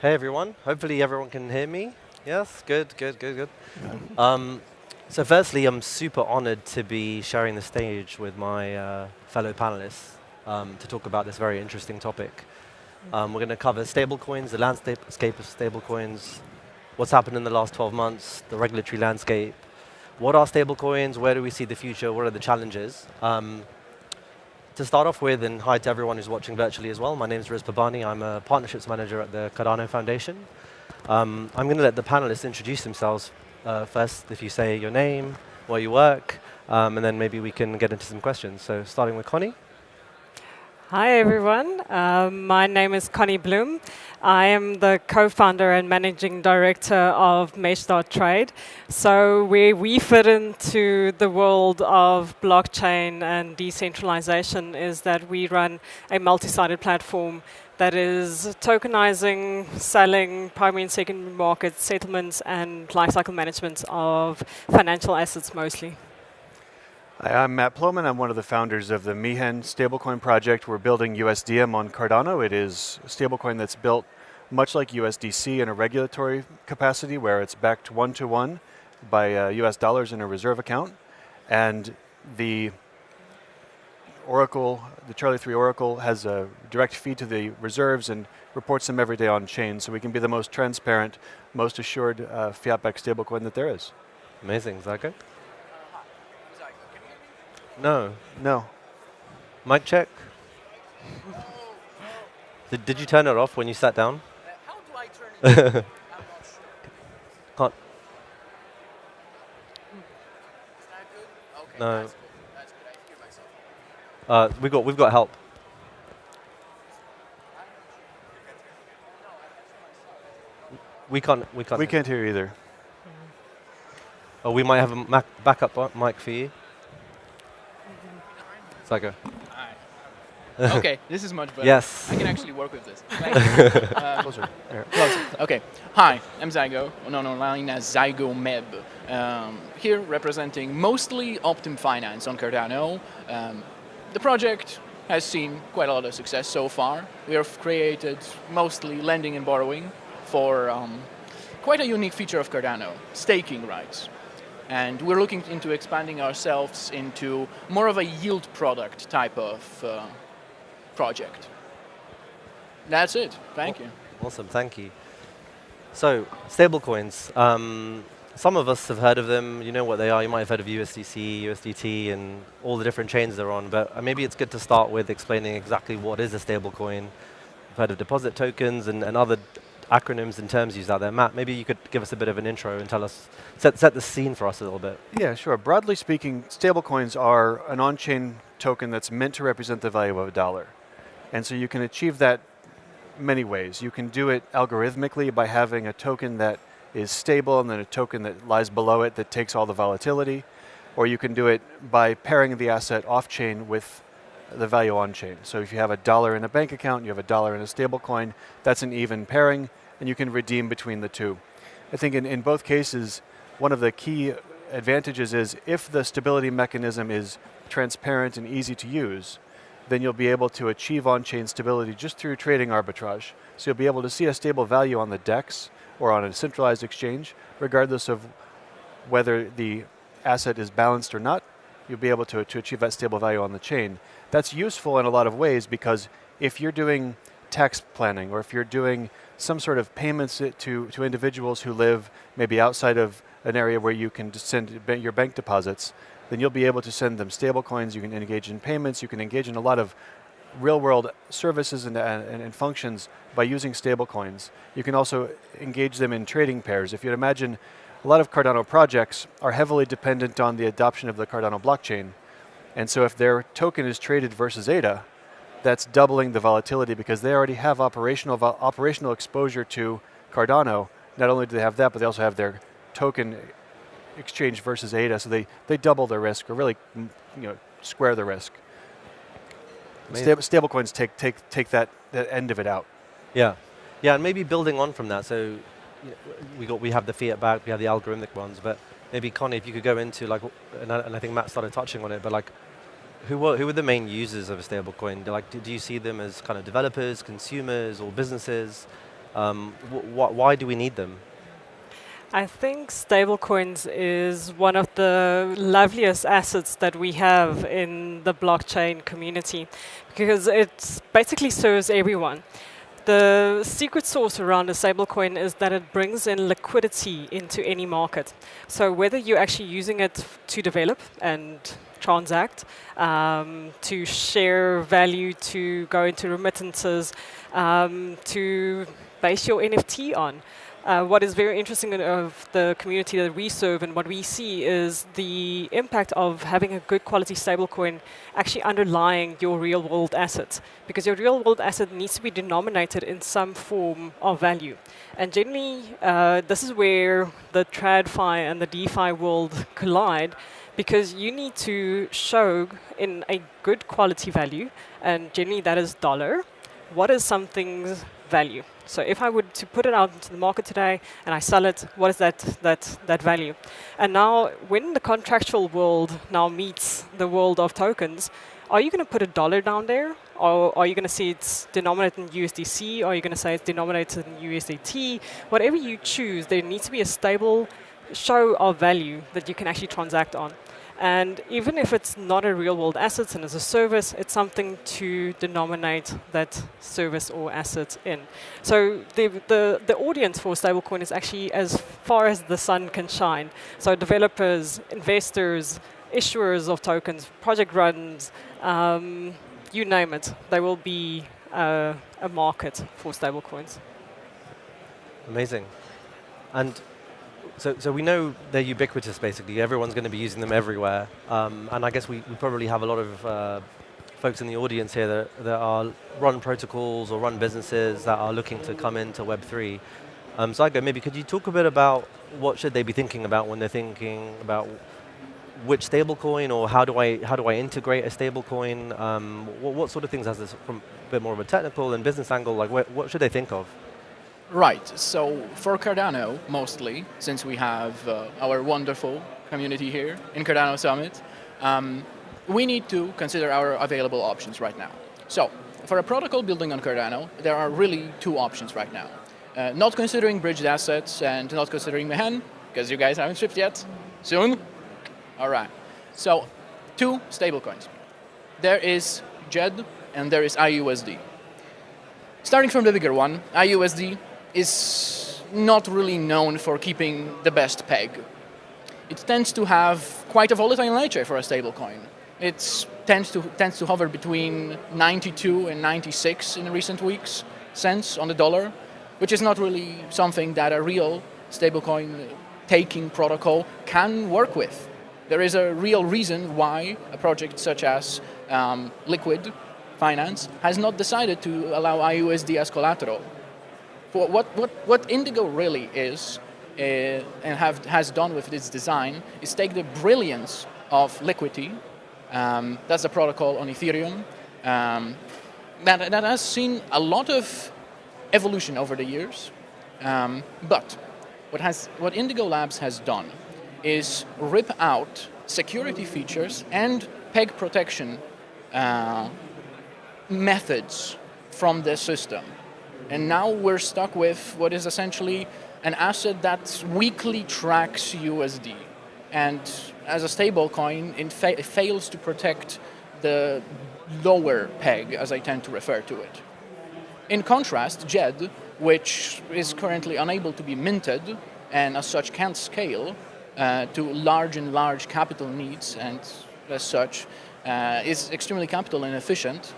Hey everyone, hopefully everyone can hear me. Yes, good, good, good, good. Um, so firstly, I'm super honored to be sharing the stage with my fellow panelists to talk about this very interesting topic. We're going to cover stablecoins, the landscape of stablecoins, what's happened in the last 12 months, the regulatory landscape, what are stablecoins, where do we see the future, what are the challenges. To start off with, and hi to everyone who's watching virtually as well, my name is Riz Pabani. I'm a partnerships manager at the Cardano Foundation. I'm going to let the panelists introduce themselves first, if you say your name, where you work, and then maybe we can get into some questions. So starting with Connie. Hi, everyone. My name is Connie Bloom. I am the co-founder and managing director of Mesh.Trade. So where we fit into the world of blockchain and decentralization is that we run a multi-sided platform that is tokenizing, selling primary and secondary market settlements and lifecycle management of financial assets mostly. Hi, I'm Matt Ploman. I'm one of the founders of the Mihen stablecoin project. We're building USDM on Cardano. It is a stablecoin that's built much like USDC in a regulatory capacity where it's backed one-to-one by US dollars in a reserve account. And the Oracle, the Charlie 3 Oracle, has a direct feed to the reserves and reports them every day on chain. So we can be the most transparent, most assured fiat-backed stablecoin that there is. Amazing, is that good? No. No. Mic check. Did you turn it off when you sat down? How do I turn it on? I'm not sure. Can't. Is that good? Okay, No. that's good. That's good. I hear myself. We've got help. We can't. We can't. We can't hear either. Oh, we might have a backup mic for you. Psycho. Okay, this is much better. Yes. I can actually work with this. Thank you. Closer. There. Closer. Okay. Hi, I'm Zygo, known online as Zygo Meb. Here representing mostly Optim Finance on Cardano. The project has seen quite a lot of success so far. We have created mostly lending and borrowing for quite a unique feature of Cardano, staking rights. And we're looking into expanding ourselves into more of a yield product type of project. That's it. Thank you. Awesome, thank you. So, stablecoins. Some of us have heard of them. You know what they are. You might have heard of USDC, USDT, and all the different chains they're on. But maybe it's good to start with explaining exactly what is a stablecoin. I've heard of deposit tokens and other acronyms and terms used out there. Matt, maybe you could give us a bit of an intro and tell us, set the scene for us a little bit. Yeah, sure. Broadly speaking, stablecoins are an on-chain token that's meant to represent the value of a dollar. And so you can achieve that many ways. You can do it algorithmically by having a token that is stable and then a token that lies below it that takes all the volatility. Or you can do it by pairing the asset off-chain with the value on-chain. So if you have a dollar in a bank account, you have a dollar in a stablecoin, that's an even pairing, and you can redeem between the two. I think in both cases, one of the key advantages is if the stability mechanism is transparent and easy to use, then you'll be able to achieve on-chain stability just through trading arbitrage. So you'll be able to see a stable value on the DEX or on a centralized exchange, regardless of whether the asset is balanced or not. You'll be able to achieve that stable value on the chain. That's useful in a lot of ways because if you're doing tax planning or if you're doing some sort of payments to individuals who live maybe outside of an area where you can send your bank deposits, then you'll be able to send them stable coins, you can engage in payments, you can engage in a lot of real-world services and functions by using stable coins. You can also engage them in trading pairs. If you'd imagine, a lot of Cardano projects are heavily dependent on the adoption of the Cardano blockchain. And so if their token is traded versus ADA, that's doubling the volatility because they already have operational exposure to Cardano. Not only do they have that, but they also have their token exchange versus ADA, so they double their risk, or really square the risk. Stablecoins take that end of it out. Yeah, yeah, and maybe building on from that. So we have the fiat back, we have the algorithmic ones, but maybe Connie, if you could go into and I think Matt started touching on it, but who are the main users of a stablecoin? Do you see them as kind of developers, consumers, or businesses? Why do we need them? I think stablecoins is one of the loveliest assets that we have in the blockchain community because it basically serves everyone. The secret sauce around a stablecoin is that it brings in liquidity into any market. So whether you're actually using it to develop and transact, to share value, to go into remittances, to base your NFT on. What is very interesting of the community that we serve and what we see is the impact of having a good quality stablecoin actually underlying your real world asset. Because your real world asset needs to be denominated in some form of value. And generally, this is where the TradFi and the DeFi world collide because you need to show in a good quality value, and generally that is dollar, what is something's value. So if I were to put it out into the market today and I sell it, what is that value? And now when the contractual world now meets the world of tokens, are you going to put $1 down there? Or are you going to see it's denominated in USDC? Or are you going to say it's denominated in USDT? Whatever you choose, there needs to be a stable show of value that you can actually transact on. And even if it's not a real world asset and it's a service, it's something to denominate that service or asset in. So the audience for stablecoin is actually as far as the sun can shine. So developers, investors, issuers of tokens, project runs, you name it, there will be a market for stablecoins. Amazing. And so we know they're ubiquitous, basically. Everyone's going to be using them everywhere. And I guess we probably have a lot of folks in the audience here that are run protocols or run businesses that are looking to come into Web3. Zygo, maybe could you talk a bit about what should they be thinking about when they're thinking about which stablecoin or how do I integrate a stablecoin? What sort of things has this from a bit more of a technical and business angle? Like what should they think of? Right, so for Cardano, mostly, since we have our wonderful community here in Cardano Summit, we need to consider our available options right now. So, for a protocol building on Cardano, there are really two options right now. Not considering bridged assets and not considering Mehen, because you guys haven't shipped yet. Soon? All right. So, two stablecoins. There is JED and there is IUSD. Starting from the bigger one, IUSD is not really known for keeping the best peg. It tends to have quite a volatile nature for a stablecoin. It tends to hover between 92 and 96 in recent weeks cents on the dollar, which is not really something that a real stablecoin taking protocol can work with. There is a real reason why a project such as Liquid Finance has not decided to allow IUSD as collateral. What Indigo really is and has done with its design is take the brilliance of Liquidity, that's a protocol on Ethereum, that has seen a lot of evolution over the years, but what Indigo Labs has done is rip out security features and peg protection methods from the system. And now we're stuck with what is essentially an asset that weekly tracks USD. And as a stable coin, it fails to protect the lower peg, as I tend to refer to it. In contrast, JED, which is currently unable to be minted, and as such can't scale to large capital needs, and as such is extremely capital inefficient,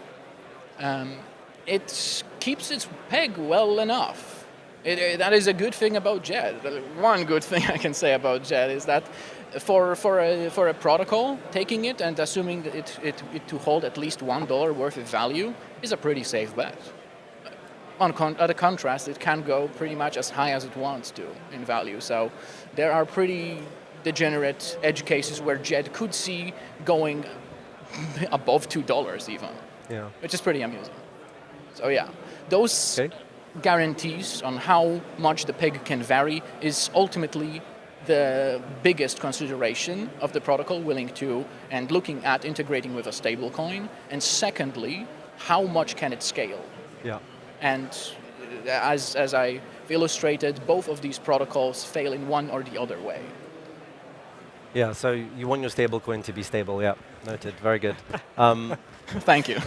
it keeps its peg well enough. That is a good thing about JED. One good thing I can say about JED is that for a protocol, taking it and assuming that it to hold at least $1 worth of value is a pretty safe bet. At a contrast, it can go pretty much as high as it wants to in value. So there are pretty degenerate edge cases where JED could see going above $2 even, which is pretty amusing. So yeah, those guarantees on how much the peg can vary is ultimately the biggest consideration of the protocol willing to and looking at integrating with a stable coin. And secondly, how much can it scale? Yeah. And as I illustrated, both of these protocols fail in one or the other way. Yeah, so you want your stablecoin to be stable, yeah, noted, very good. Thank you.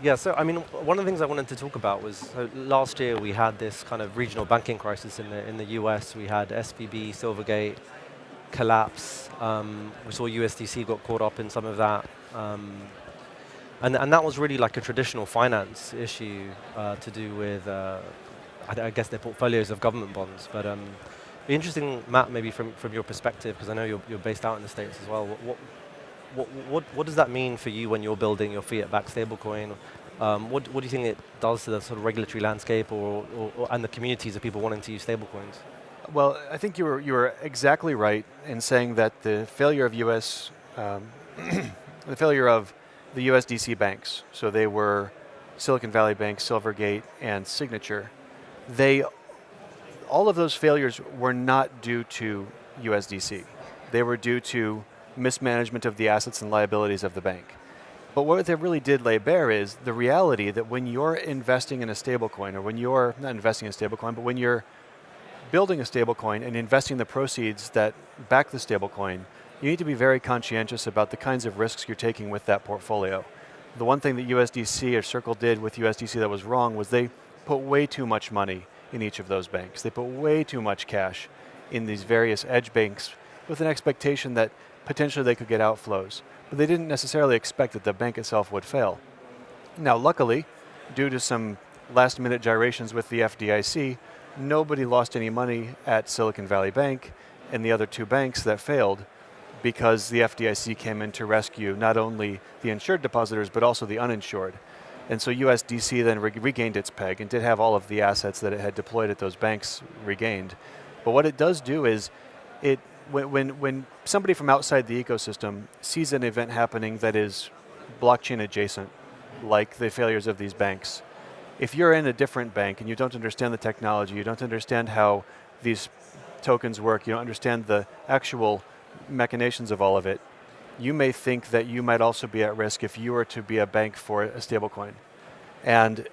Yeah, so I mean, one of the things I wanted to talk about was, so last year we had this kind of regional banking crisis in the US. We had SVB, Silvergate collapse. We saw USDC got caught up in some of that. And that was really like a traditional finance issue to do with, I guess, their portfolios of government bonds. But be interesting, Matt, maybe from your perspective, because I know you're based out in the States as well. What does that mean for you when you're building your fiat-backed stablecoin? What do you think it does to the sort of regulatory landscape and the communities of people wanting to use stablecoins? Well, I think you were exactly right in saying that the failure of the failure of the USDC banks, so they were Silicon Valley Bank, Silvergate, and Signature. All of those failures were not due to USDC. They were due to mismanagement of the assets and liabilities of the bank. But what they really did lay bare is the reality that when you're investing in a stablecoin, or when you're not investing in a stablecoin, but when you're building a stablecoin and investing the proceeds that back the stablecoin, you need to be very conscientious about the kinds of risks you're taking with that portfolio. The one thing that USDC or Circle did with USDC that was wrong was they put way too much money in each of those banks. They put way too much cash in these various edge banks with an expectation that potentially they could get outflows. But they didn't necessarily expect that the bank itself would fail. Now, luckily, due to some last-minute gyrations with the FDIC, nobody lost any money at Silicon Valley Bank and the other two banks that failed, because the FDIC came in to rescue not only the insured depositors, but also the uninsured. And so USDC then regained its peg and did have all of the assets that it had deployed at those banks regained. But what it does do is, when somebody from outside the ecosystem sees an event happening that is blockchain adjacent, like the failures of these banks, if you're in a different bank and you don't understand the technology, you don't understand how these tokens work, you don't understand the actual machinations of all of it, you may think that you might also be at risk if you were to be a bank for a stablecoin. And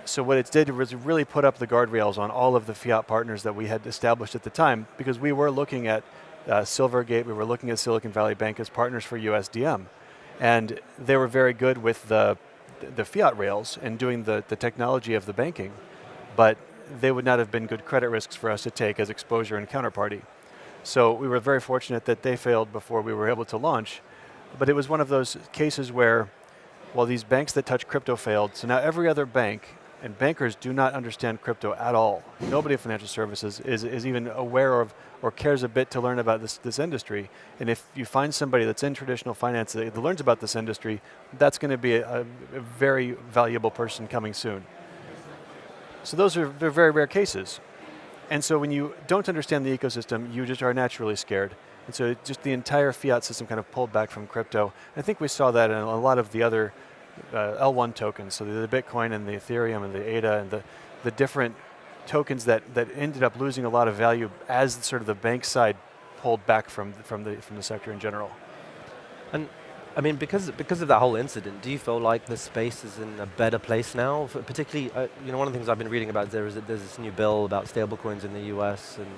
so what it did was really put up the guardrails on all of the fiat partners that we had established at the time, because we were looking at Silvergate, we were looking at Silicon Valley Bank as partners for USDM. And they were very good with the fiat rails and doing the technology of the banking, but they would not have been good credit risks for us to take as exposure and counterparty. So we were very fortunate that they failed before we were able to launch. But it was one of those cases where, well, these banks that touch crypto failed, so now every other bank, and bankers do not understand crypto at all. Nobody in financial services is even aware of or cares a bit to learn about this industry. And if you find somebody that's in traditional finance that learns about this industry, that's going to be a very valuable person coming soon. So they're very rare cases. And so when you don't understand the ecosystem, you just are naturally scared. And so just the entire fiat system kind of pulled back from crypto. I think we saw that in a lot of the other L1 tokens, so the Bitcoin and the Ethereum and the ADA and the different tokens that ended up losing a lot of value as sort of the bank side pulled back from the sector in general. And I mean, because of that whole incident, do you feel like the space is in a better place now? Particularly, one of the things I've been reading about is there's this new bill about stablecoins in the US and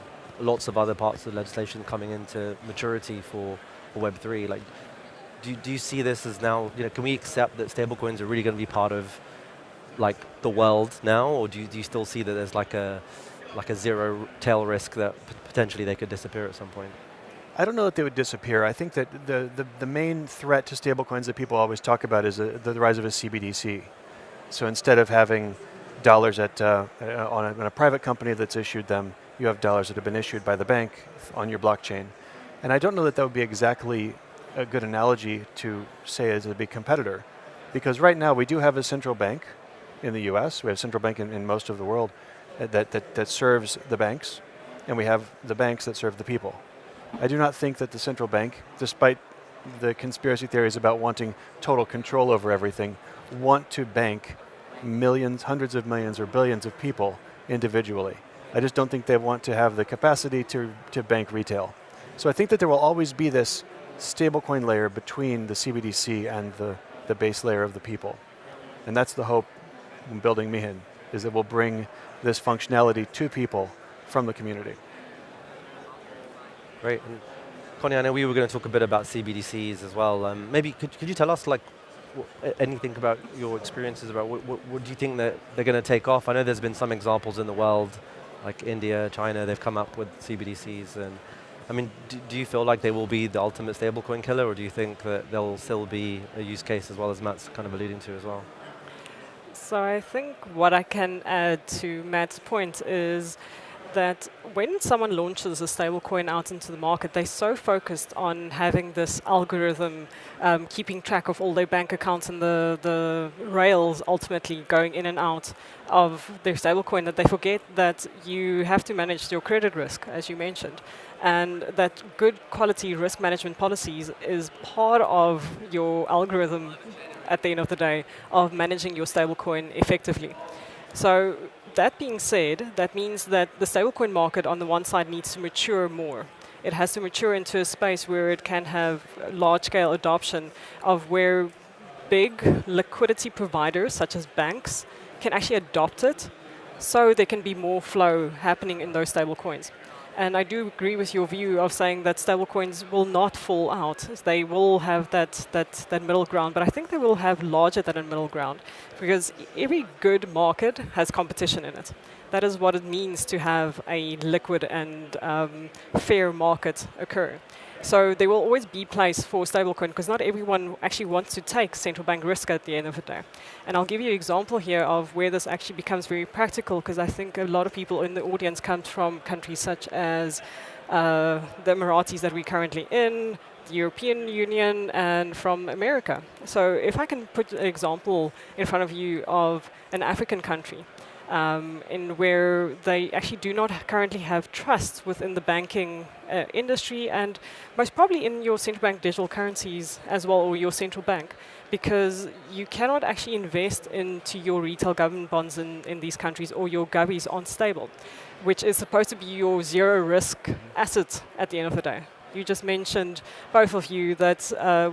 lots of other parts of the legislation coming into maturity for Web3. Like, do you see this as now, can we accept that stablecoins are really going to be part of like the world now, or do you still see that there's like a zero tail risk that potentially they could disappear at some point? I don't know that they would disappear. I think that the main threat to stablecoins that people always talk about is the rise of a CBDC. So instead of having dollars on a private company that's issued them, you have dollars that have been issued by the bank on your blockchain. And I don't know that would be exactly a good analogy to say as a big competitor, because right now we do have a central bank in the US, we have a central bank in most of the world that serves the banks, and we have the banks that serve the people. I do not think that the central bank, despite the conspiracy theories about wanting total control over everything, want to bank millions, hundreds of millions, or billions of people individually. I just don't think they want to have the capacity to bank retail. So I think that there will always be this stablecoin layer between the CBDC and the base layer of the people. And that's the hope when building Mihin, is it will bring this functionality to people from the community. Great. And Connie, I know we were going to talk a bit about CBDCs as well. Maybe could you tell us like anything about your experiences about what do you think that they're going to take off? I know there's been some examples in the world, like India, China, they've come up with CBDCs. And I mean, do you feel like they will be the ultimate stablecoin killer, or do you think that there'll still be a use case as well, as Matt's kind of alluding to as well? So I think what I can add to Matt's point is that when someone launches a stablecoin out into the market, they're so focused on having this algorithm keeping track of all their bank accounts and the rails ultimately going in and out of their stablecoin that they forget that you have to manage your credit risk, as you mentioned, and that good quality risk management policies is part of your algorithm at the end of the day of managing your stablecoin effectively. So that being said, that means that the stablecoin market on the one side needs to mature more. It has to mature into a space where it can have large-scale adoption of where big liquidity providers, such as banks, can actually adopt it so there can be more flow happening in those stablecoins. And I do agree with your view of saying that stablecoins will not fall out. They will have that middle ground, but I think they will have larger than a middle ground because every good market has competition in it. That is what it means to have a liquid and fair market occur. So there will always be place for stablecoin because not everyone actually wants to take central bank risk at the end of the day. And I'll give you an example here of where this actually becomes very practical because I think a lot of people in the audience come from countries such as the Emiratis that we're currently in, the European Union, and from America. So if I can put an example in front of you of an African country, in where they actually do not currently have trust within the banking industry and most probably in your central bank digital currencies as well, or your central bank, because you cannot actually invest into your retail government bonds in these countries, or your govies aren't stable, which is supposed to be your zero risk asset at the end of the day. You just mentioned, both of you, that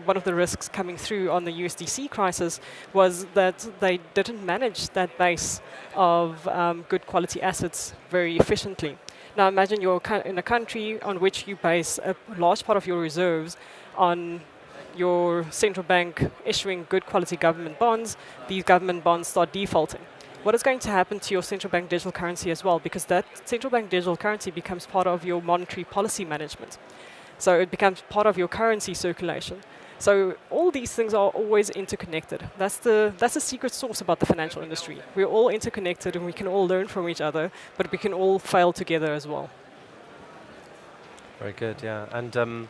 one of the risks coming through on the USDC crisis was that they didn't manage that base of good quality assets very efficiently. Now imagine you're in a country on which you base a large part of your reserves on your central bank issuing good quality government bonds. These government bonds start defaulting. What is going to happen to your central bank digital currency as well? Because that central bank digital currency becomes part of your monetary policy management. So it becomes part of your currency circulation. So all these things are always interconnected. That's the secret sauce about the financial industry. We're all interconnected and we can all learn from each other, but we can all fail together as well. Very good, yeah. And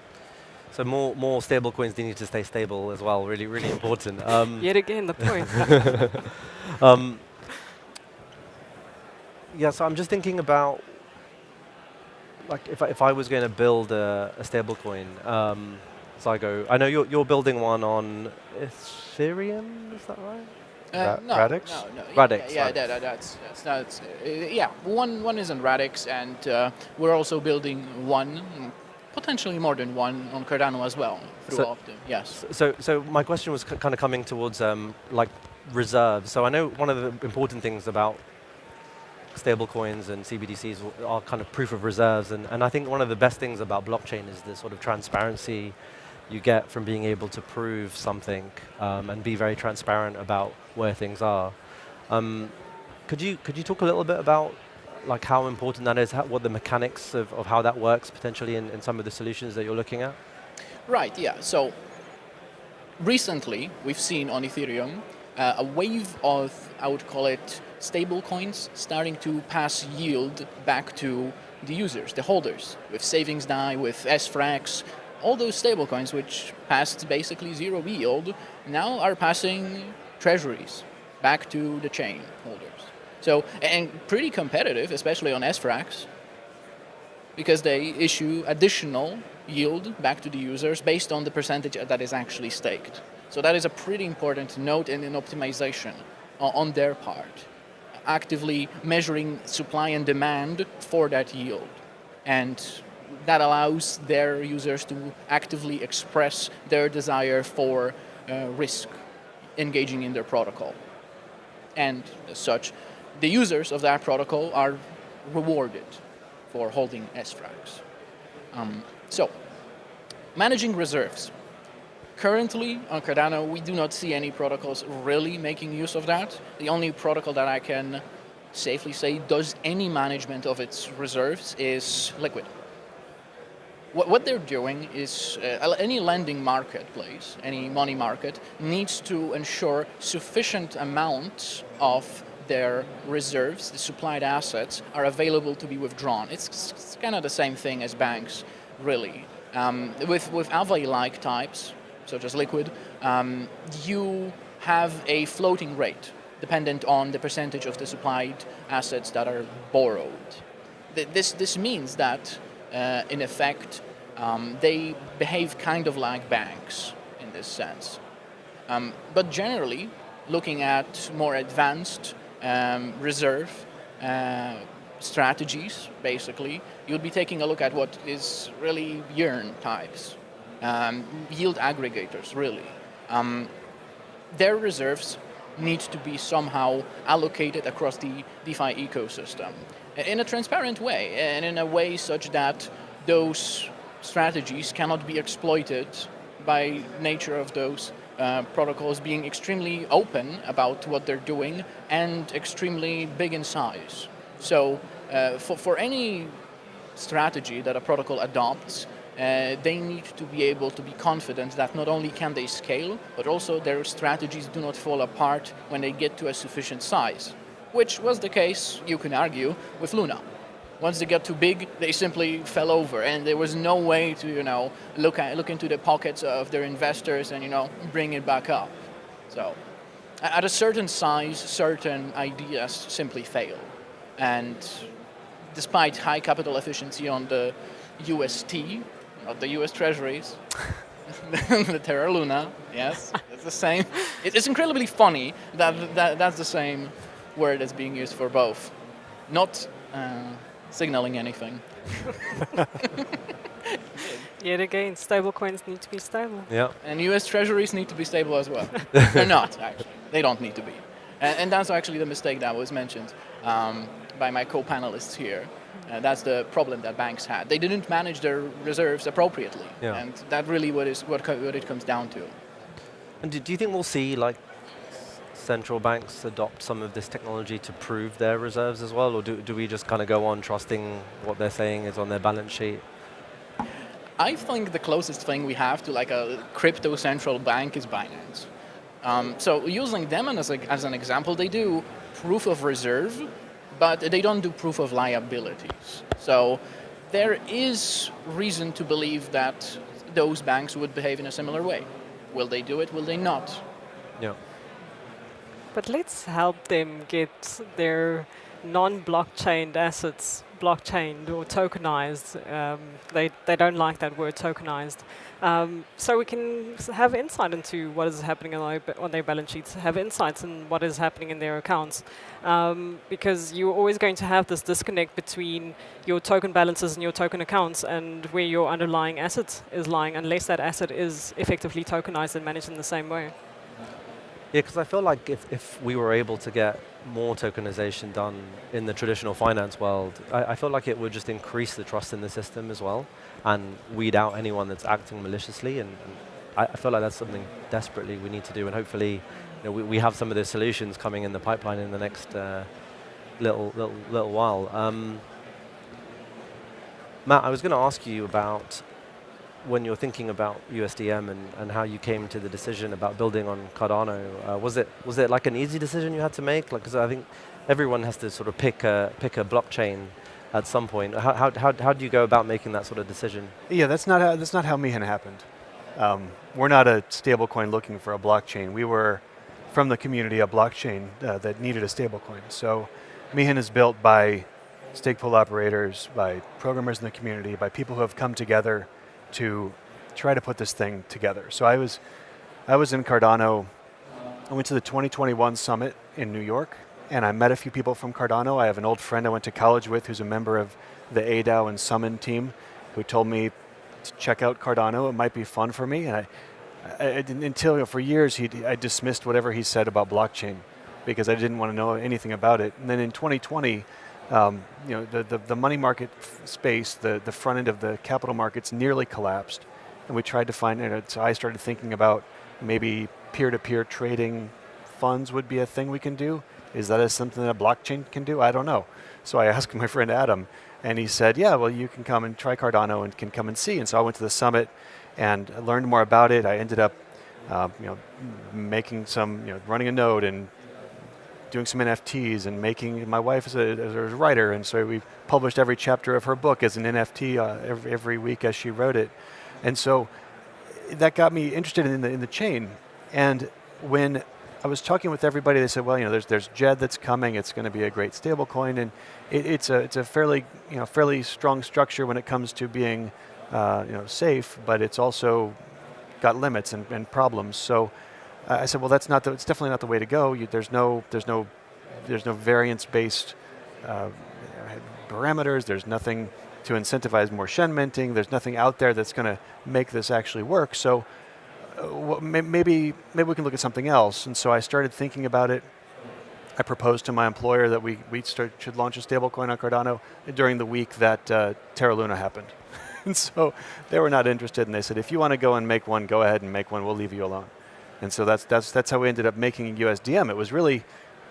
so more stable coins need to stay stable as well. Really, really important. Yet again, the point. Yeah, so I'm just thinking about, like, if I was going to build a stablecoin, Zygo, I know you're building one on Ethereum, is that right? No, Radix? No. Radix. Yeah, that's yeah. One is on Radix, and we're also building one, potentially more than one, on Cardano as well through Optim. Yes. So my question was kind of coming towards like reserves. So I know one of the important things about stablecoins and CBDCs are kind of proof of reserves, and I think one of the best things about blockchain is the sort of transparency you get from being able to prove something and be very transparent about where things are. Could you talk a little bit about like how important that is, what the mechanics of how that works potentially in some of the solutions that you're looking at? Right, yeah. So recently we've seen on Ethereum a wave of, I would call it, stable coins starting to pass yield back to the users, the holders, with savings DAI, with SFRAX, all those stable coins which passed basically zero yield now are passing treasuries back to the chain holders. So, and pretty competitive, especially on SFRAX, because they issue additional yield back to the users based on the percentage that is actually staked. So that is a pretty important note in an optimization on their part, actively measuring supply and demand for that yield. And that allows their users to actively express their desire for risk engaging in their protocol. And as such, the users of that protocol are rewarded for holding SFRACs. So, managing reserves. Currently, on Cardano, we do not see any protocols really making use of that. The only protocol that I can safely say does any management of its reserves is Liquid. What they're doing is any lending marketplace, any money market, needs to ensure sufficient amounts of their reserves, the supplied assets, are available to be withdrawn. It's kind of the same thing as banks, really. With Aave-like types, such as Liquid, you have a floating rate dependent on the percentage of the supplied assets that are borrowed. This means that in effect, they behave kind of like banks in this sense. But generally, looking at more advanced reserve strategies, basically, you'll be taking a look at what is really yearn types, yield aggregators, really. Their reserves need to be somehow allocated across the DeFi ecosystem in a transparent way, and in a way such that those strategies cannot be exploited by nature of those protocols being extremely open about what they're doing and extremely big in size. So for any strategy that a protocol adopts, they need to be able to be confident that not only can they scale, but also their strategies do not fall apart when they get to a sufficient size, which was the case, you can argue, with Luna. Once they got too big, they simply fell over, and there was no way to, look into the pockets of their investors and, bring it back up. So, at a certain size, certain ideas simply fail. And despite high capital efficiency on the UST, not the US Treasuries, the Terra Luna, yes, it's the same. It's incredibly funny that that's the same word that's being used for both. Not signaling anything. Yet again, stablecoins need to be stable. Yeah. And US Treasuries need to be stable as well. They're not, actually. They don't need to be. And that's actually the mistake that was mentioned by my co-panelists here. That's the problem that banks had. They didn't manage their reserves appropriately. Yeah. And that really what it comes down to. And do you think we'll see central banks adopt some of this technology to prove their reserves as well? Or do we just kind of go on trusting what they're saying is on their balance sheet? I think the closest thing we have to a crypto central bank is Binance. So using them as an example, they do proof of reserve, but they don't do proof of liabilities. So there is reason to believe that those banks would behave in a similar way. Will they do it? Will they not? Yeah. But let's help them get their non-blockchain assets blockchained or tokenized. They don't like that word tokenized. So we can have insight into what is happening on their balance sheets, have insights in what is happening in their accounts. Because you're always going to have this disconnect between your token balances and your token accounts and where your underlying asset is lying, unless that asset is effectively tokenized and managed in the same way. Yeah, because I feel like if we were able to get more tokenization done in the traditional finance world, I feel like it would just increase the trust in the system as well and weed out anyone that's acting maliciously. And I feel like that's something desperately we need to do. And hopefully, we have some of the solutions coming in the pipeline in the next little while. Matt, I was going to ask you about when you're thinking about USDM and how you came to the decision about building on Cardano. Was it like an easy decision you had to make? Because I think everyone has to sort of pick a blockchain at some point. How do you go about making that sort of decision? Yeah, that's not how Mihin happened. We're not a stablecoin looking for a blockchain. We were from the community a blockchain that needed a stablecoin. So Mihin is built by stake pool operators, by programmers in the community, by people who have come together to try to put this thing together. So I was in Cardano. I went to the 2021 summit in New York, and I met a few people from Cardano. I have an old friend I went to college with who's a member of the ADAO and Summon team who told me to check out Cardano. It might be fun for me. And I didn't, until for years I dismissed whatever he said about blockchain. because I didn't want to know anything about it. And then in 2020, the money market space, the front end of the capital markets nearly collapsed, and we tried to find it. So I started thinking about maybe peer-to-peer trading funds would be a thing we can do. Is that something that a blockchain can do? I don't know. So I asked my friend Adam, and he said, yeah, well, you can come and try Cardano and can come and see. And so I went to the summit and learned more about it. I ended up making some, running a node and doing some NFTs and making, my wife is a writer, and so we published every chapter of her book as an NFT every week as she wrote it. And so that got me interested in the chain. And when I was talking with everybody, they said, well, there's JED that's coming. It's going to be a great stablecoin, and it's a fairly strong structure when it comes to being safe, but it's also got limits and problems. So I said, well, it's definitely not the way to go. There's no variance-based parameters. There's nothing to incentivize more Shen minting. There's nothing out there that's going to make this actually work. So maybe we can look at something else. And so I started thinking about it. I proposed to my employer that we should launch a stablecoin on Cardano during the week that Terra Luna happened. And so they were not interested, and they said, if you want to go and make one, go ahead and make one. We'll leave you alone. And so that's how we ended up making USDM. It was really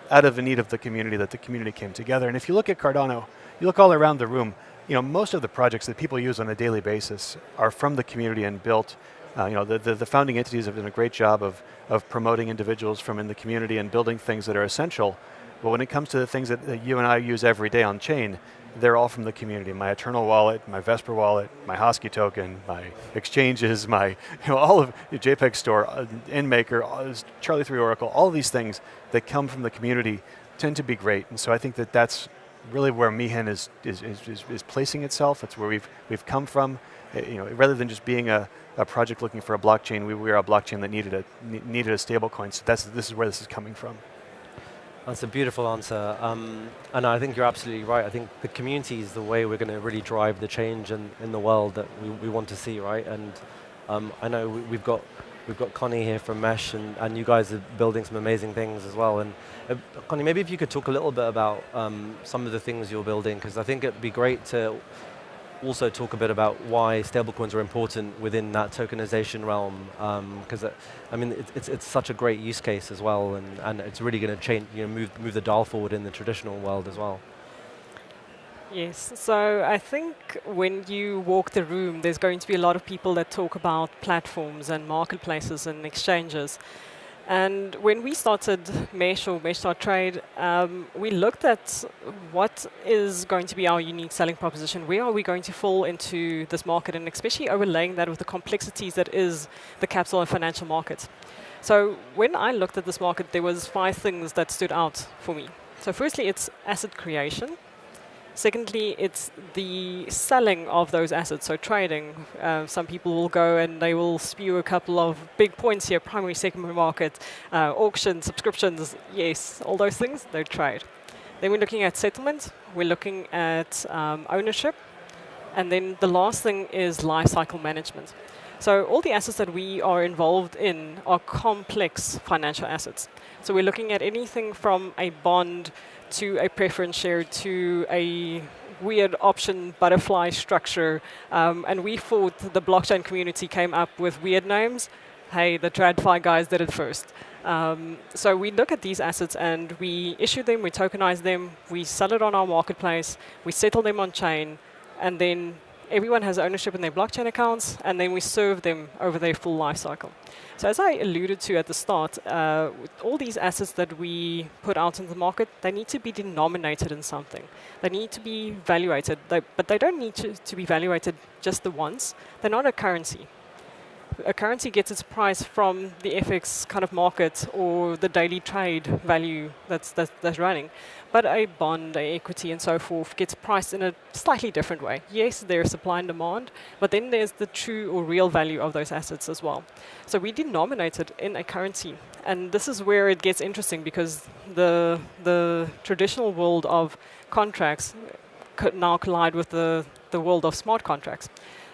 out of the need of the community that the community came together. And if you look at Cardano, you look all around the room, most of the projects that people use on a daily basis are from the community and built. The founding entities have done a great job of promoting individuals from in the community and building things that are essential. But when it comes to the things that you and I use every day on chain, they're all from the community. My Eternal wallet, my Vesper wallet, my Hosky token, my exchanges, my all of the JPEG store, InMaker, Charlie 3 Oracle, all of these things that come from the community tend to be great. And so I think that's really where Mihen is placing itself. That's where we've come from. Rather than just being a project looking for a blockchain, we are a blockchain that needed a stable coin. So this is where this is coming from. That's a beautiful answer. And I think you're absolutely right. I think the community is the way we're going to really drive the change in the world that we want to see, right? And I know we've got Connie here from Mesh, and you guys are building some amazing things as well. And Connie, maybe if you could talk a little bit about some of the things you're building, because I think it'd be great to also talk a bit about why stablecoins are important within that tokenization realm, because it's such a great use case as well, and it's really going to change, move the dial forward in the traditional world as well. Yes, so I think when you walk the room, there's going to be a lot of people that talk about platforms and marketplaces and exchanges. And when we started Mesh or Mesh.trade, we looked at what is going to be our unique selling proposition. Where are we going to fall into this market, and especially overlaying that with the complexities that is the capital and financial market. So when I looked at this market, there was 5 things that stood out for me. So firstly, it's asset creation. Secondly, it's the selling of those assets, so trading. Some people will go and they will spew a couple of big points here: primary, secondary market, auction, subscriptions, yes, all those things, they trade. Then we're looking at settlement, we're looking at ownership, and then the last thing is life cycle management. So all the assets that we are involved in are complex financial assets. So we're looking at anything from a bond to a preference share to a weird option butterfly structure. And we thought the blockchain community came up with weird names. Hey, the TradFi guys did it first. So we look at these assets and we issue them, we tokenize them, we sell it on our marketplace, we settle them on chain, and then everyone has ownership in their blockchain accounts, and then we serve them over their full life cycle. So as I alluded to at the start, all these assets that we put out into the market, they need to be denominated in something. They need to be valuated, but they don't need to be valuated just the once. They're not a currency. A currency gets its price from the FX kind of market or the daily trade value that's running. But a bond, a equity, and so forth gets priced in a slightly different way. Yes, there's supply and demand, but then there's the true or real value of those assets as well. So we denominate it in a currency. And this is where it gets interesting, because the traditional world of contracts could now collide with the world of smart contracts.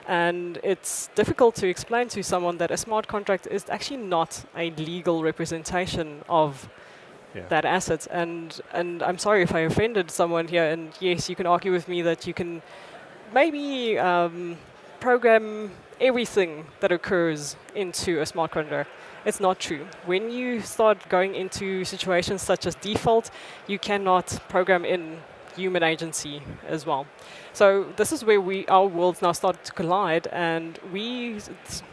And it's difficult to explain to someone that a smart contract is actually not a legal representation of that asset. And I'm sorry if I offended someone here. And yes, you can argue with me that you can maybe program everything that occurs into a smart contract. It's not true. When you start going into situations such as default, you cannot program in human agency as well. So this is where our worlds now start to collide, and we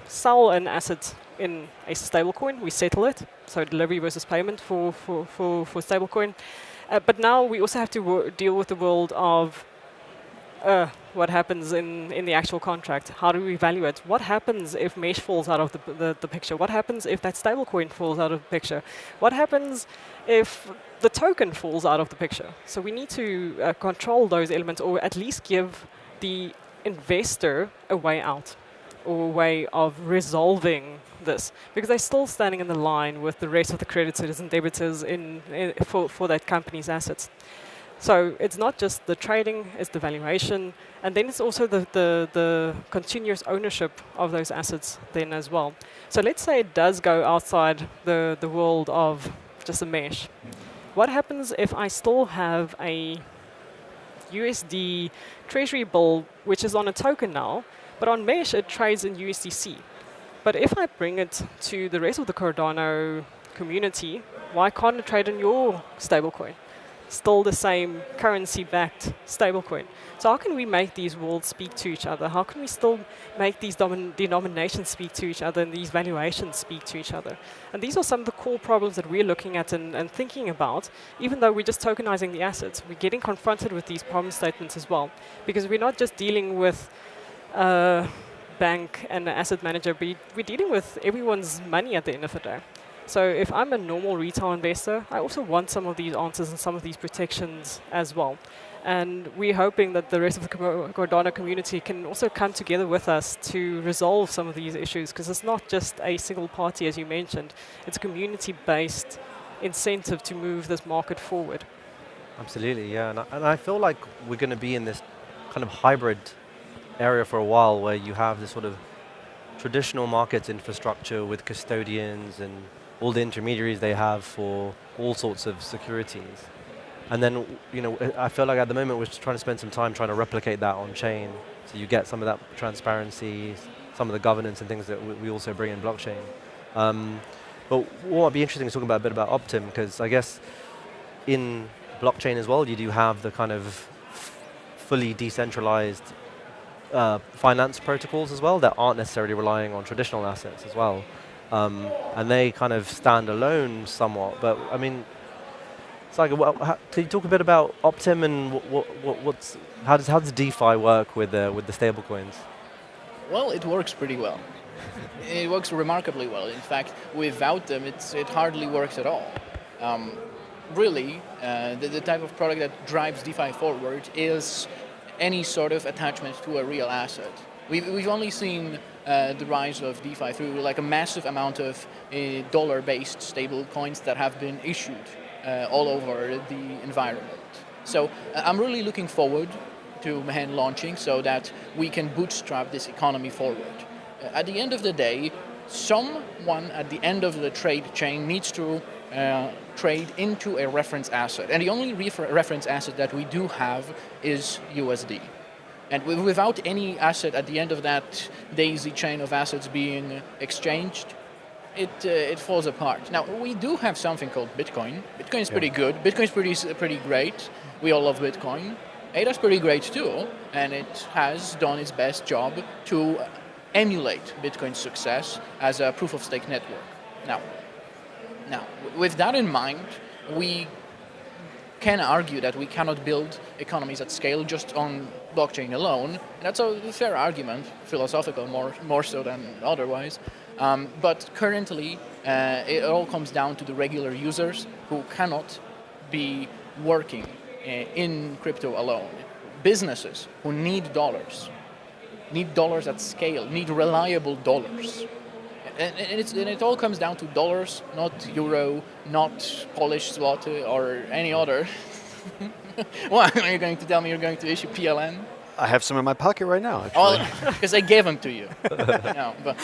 sell an asset in a stablecoin. We settle it, so delivery versus payment for stablecoin. But now we also have to deal with the world of what happens in the actual contract. How do we value it? What happens if mesh falls out of the picture? What happens if that stablecoin falls out of the picture? What happens if the token falls out of the picture? So we need to control those elements, or at least give the investor a way out, or a way of resolving this, because they're still standing in the line with the rest of the creditors and debitors for that company's assets. So it's not just the trading, it's the valuation, and then it's also the continuous ownership of those assets then as well. So let's say it does go outside the world of just a mesh. What happens if I still have a USD treasury bill, which is on a token now, but on mesh it trades in USDC? But if I bring it to the rest of the Cardano community, why can't it trade in your stablecoin? Still the same currency-backed stablecoin. So how can we make these worlds speak to each other? How can we still make these denominations speak to each other and these valuations speak to each other? And these are some of the core problems that we're looking at and thinking about. Even though we're just tokenizing the assets, we're getting confronted with these problem statements as well. Because we're not just dealing with a bank and an asset manager, but we're dealing with everyone's money at the end of the day. So if I'm a normal retail investor, I also want some of these answers and some of these protections as well. And we're hoping that the rest of the Cardano community can also come together with us to resolve some of these issues, because it's not just a single party, as you mentioned. It's a community-based incentive to move this market forward. Absolutely, yeah. And I feel like we're going to be in this kind of hybrid area for a while, where you have this sort of traditional markets infrastructure with custodians and all the intermediaries they have for all sorts of securities. And then, I feel like at the moment we're just trying to spend some time trying to replicate that on chain, so you get some of that transparency, some of the governance and things that we also bring in blockchain. But what would be interesting is talking about a bit about Optim, because I guess in blockchain as well, you do have the kind of fully decentralized finance protocols as well that aren't necessarily relying on traditional assets as well. And they kind of stand alone somewhat. But I mean, it's like, can you talk a bit about Optim and how does DeFi work with the stablecoins? Well, it works pretty well. It works remarkably well. In fact, without them, it hardly works at all. Really, the type of product that drives DeFi forward is any sort of attachment to a real asset. We've only seen the rise of DeFi through like a massive amount of dollar-based stable coins that have been issued all over the environment. So I'm really looking forward to Mehen launching so that we can bootstrap this economy forward. At the end of the day, someone at the end of the trade chain needs to trade into a reference asset. And the only reference asset that we do have is USD. And without any asset at the end of that daisy chain of assets being exchanged, it falls apart. Now, we do have something called Bitcoin. Bitcoin is pretty good. Bitcoin is pretty great. We all love Bitcoin. ADA's pretty great too, and it has done its best job to emulate Bitcoin's success as a proof-of-stake network. Now, with that in mind, we can argue that we cannot build economies at scale just on blockchain alone. And that's a fair argument, philosophical more so than otherwise. But currently, it all comes down to the regular users who cannot be working in crypto alone. Businesses who need dollars at scale, need reliable dollars. And it all comes down to dollars, not euro, not Polish zloty, or any other. What, are you going to tell me you're going to issue PLN? I have some in my pocket right now, actually. Oh, because I gave them to you. No, but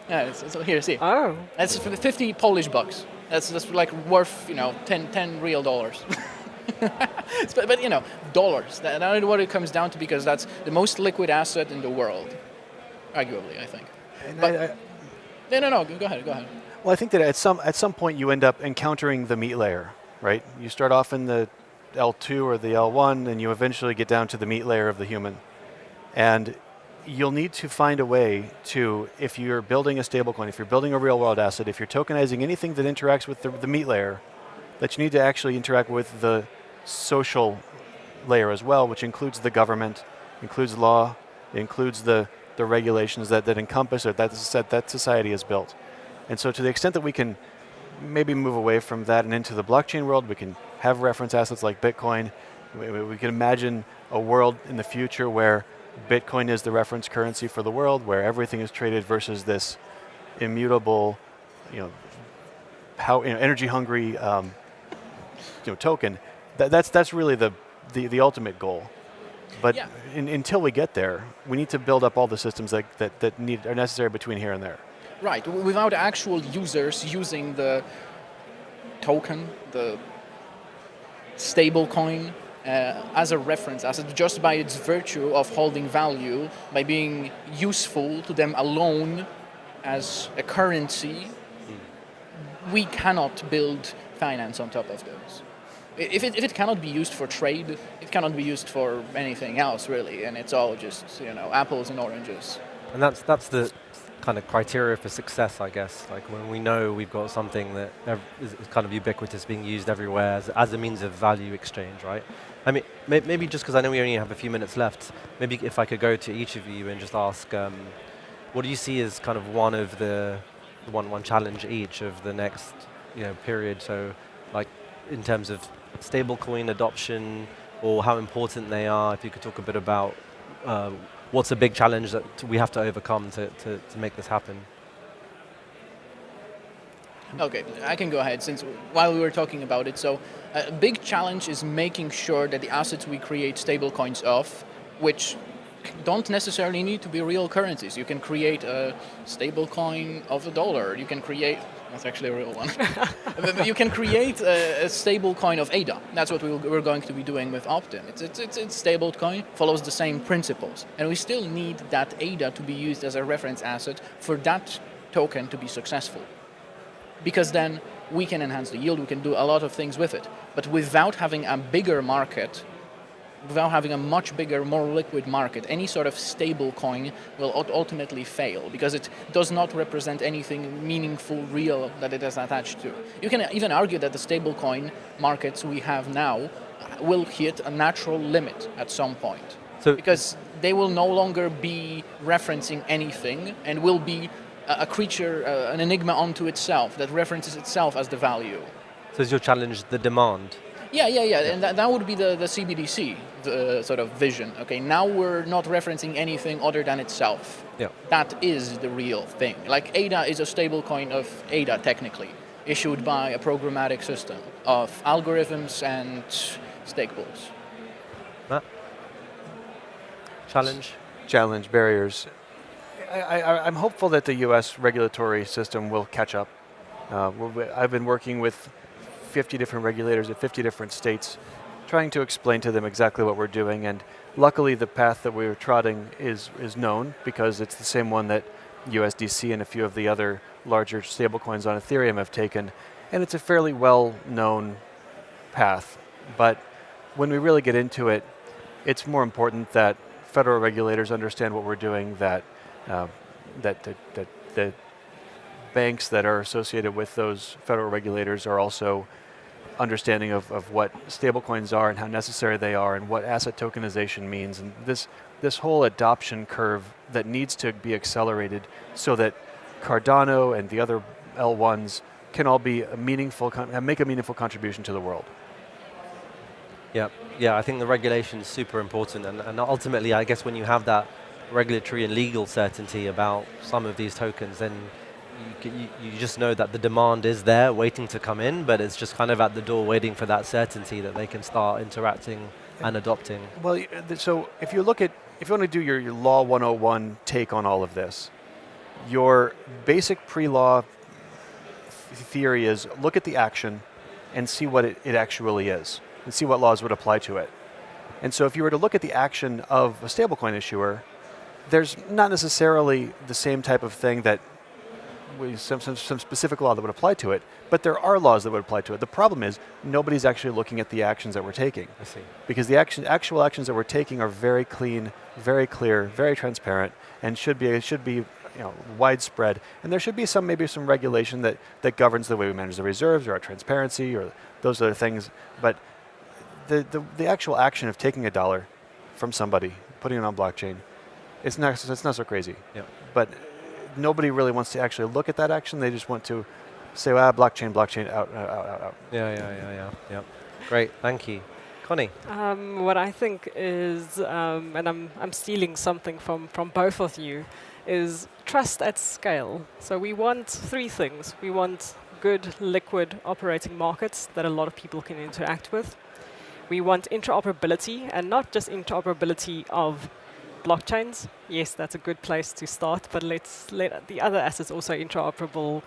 yeah, so here, see. Oh. That's 50 Polish bucks. That's like worth 10 real dollars. but dollars. That's what it comes down to, because that's the most liquid asset in the world, arguably, I think. And But no. Go ahead. well, I think that at some point you end up encountering the meat layer, right? You start off in the L2 or the L1, and you eventually get down to the meat layer of the human. And you'll need to find a way to, if you're building a stablecoin, if you're building a real-world asset, if you're tokenizing anything that interacts with the meat layer, that you need to actually interact with the social layer as well, which includes the government, includes law, includes the regulations that encompass or that society has built. And so to the extent that we can maybe move away from that and into the blockchain world, we can have reference assets like Bitcoin. We can imagine a world in the future where Bitcoin is the reference currency for the world, where everything is traded versus this immutable, energy-hungry, token. That's really the ultimate goal. But Yeah. Until we get there, we need to build up all the systems that are necessary between here and there. Right, without actual users using the token, the stablecoin, as a reference asset, just by its virtue of holding value, by being useful to them alone as a currency, we cannot build finance on top of those. If it cannot be used for trade, it cannot be used for anything else, really, and it's all just apples and oranges. And that's the kind of criteria for success, I guess. Like when we know we've got something that is kind of ubiquitous, being used everywhere as a means of value exchange, right? I mean, maybe just because I know we only have a few minutes left, maybe if I could go to each of you and just ask, what do you see as kind of one of the one challenge each of the next period? So, like in terms of stablecoin adoption or how important they are. If you could talk a bit about what's a big challenge that we have to overcome to make this happen. Okay, I can go ahead since while we were talking about it. So a big challenge is making sure that the assets we create stablecoins of, which don't necessarily need to be real currencies. You can create a stablecoin of $1. You can create, that's actually a real one. But you can create a stablecoin of ADA. That's what we're going to be doing with Optim. It's stablecoin, follows the same principles. And we still need that ADA to be used as a reference asset for that token to be successful. Because then we can enhance the yield, we can do a lot of things with it. But without having a bigger market, without having a much bigger, more liquid market, any sort of stable coin will ultimately fail because it does not represent anything meaningful, real that it is attached to. You can even argue that the stable coin markets we have now will hit a natural limit at some point. So because they will no longer be referencing anything and will be a creature, an enigma unto itself that references itself as the value. So is your challenge the demand? Yeah. And that would be the CBDC sort of vision. Okay, now we're not referencing anything other than itself. Yeah. That is the real thing. Like ADA is a stable coin of ADA technically, issued by a programmatic system of algorithms and stake pools. Matt? Challenge, barriers. I'm hopeful that the U.S. regulatory system will catch up. I've been working with 50 different regulators at 50 different states, trying to explain to them exactly what we're doing. And luckily, the path that we're trotting is known because it's the same one that USDC and a few of the other larger stablecoins on Ethereum have taken. And it's a fairly well-known path. But when we really get into it, it's more important that federal regulators understand what we're doing, that the banks that are associated with those federal regulators are also understanding of what stablecoins are and how necessary they are and what asset tokenization means. And this whole adoption curve that needs to be accelerated so that Cardano and the other L1s can all be make a meaningful contribution to the world. Yeah, I think the regulation is super important, and ultimately, I guess when you have that regulatory and legal certainty about some of these tokens, then you just know that the demand is there, waiting to come in, but it's just kind of at the door, waiting for that certainty that they can start interacting and adopting. Well, so if you want to do your Law 101 take on all of this, your basic pre-law theory is look at the action and see what it actually is, and see what laws would apply to it. And so if you were to look at the action of a stablecoin issuer, there's not necessarily the same type of thing that some specific law that would apply to it, but there are laws that would apply to it. The problem is nobody's actually looking at the actions that we're taking. I see. Because the actual actions that we're taking are very clean, very clear, very transparent, and should be widespread. And there should be maybe some regulation that governs the way we manage the reserves or our transparency or those other things. But the actual action of taking $1 from somebody, putting it on blockchain, it's not so crazy. Yep. But nobody really wants to actually look at that action. They just want to say, blockchain, out. Yeah. Great, thank you. Connie? What I think is, and I'm stealing something from both of you, is trust at scale. So we want three things. We want good, liquid operating markets that a lot of people can interact with. We want interoperability, and not just interoperability of blockchains. Yes, that's a good place to start, but let's let the other assets also be interoperable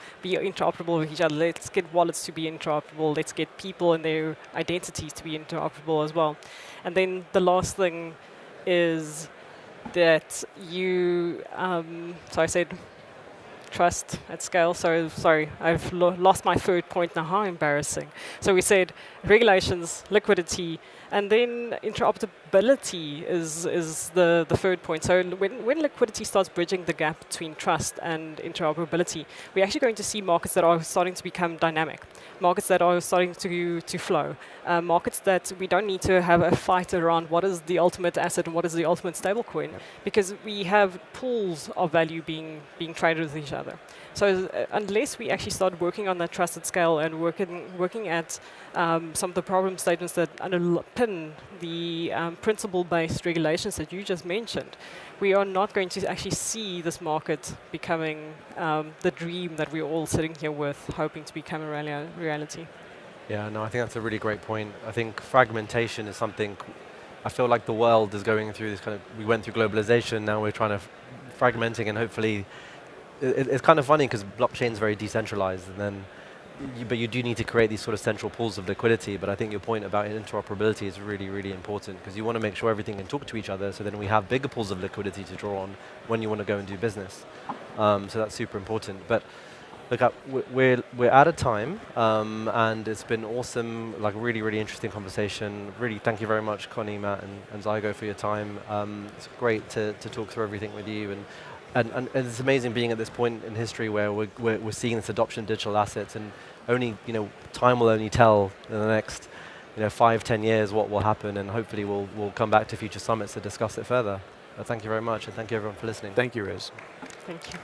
with each other. Let's get wallets to be interoperable. Let's get people and their identities to be interoperable as well. And then the last thing is that so I said trust at scale. So sorry, I've lost my third point now. How embarrassing. So we said regulations, liquidity, and then interoperability is the third point. So when liquidity starts bridging the gap between trust and interoperability, we're actually going to see markets that are starting to become dynamic, markets that are starting to flow, markets that we don't need to have a fight around what is the ultimate asset and what is the ultimate stablecoin, because we have pools of value being traded with each other. So unless we actually start working on that trusted scale and working at some of the problem statements that underpin the principle-based regulations that you just mentioned, we are not going to actually see this market becoming the dream that we're all sitting here with, hoping to become a reality. Yeah, no, I think that's a really great point. I think fragmentation is something, I feel like the world is going through this we went through globalization, now we're trying to fragmenting, and hopefully it's kind of funny because blockchain is very decentralized, and then but you do need to create these sort of central pools of liquidity. But I think your point about interoperability is really, really important, because you want to make sure everything can talk to each other, so then we have bigger pools of liquidity to draw on when you want to go and do business. So that's super important. But look, we're out of time, and it's been awesome, like really, really interesting conversation. Really, thank you very much, Connie, Matt, and Zygo for your time. It's great to talk through everything with you, and it's amazing being at this point in history where we're seeing this adoption of digital assets, and only time will only tell in the next 5-10 years what will happen, and hopefully we'll come back to future summits to discuss it further. Thank you very much, and thank you everyone for listening. Thank you, Riz. Thank you.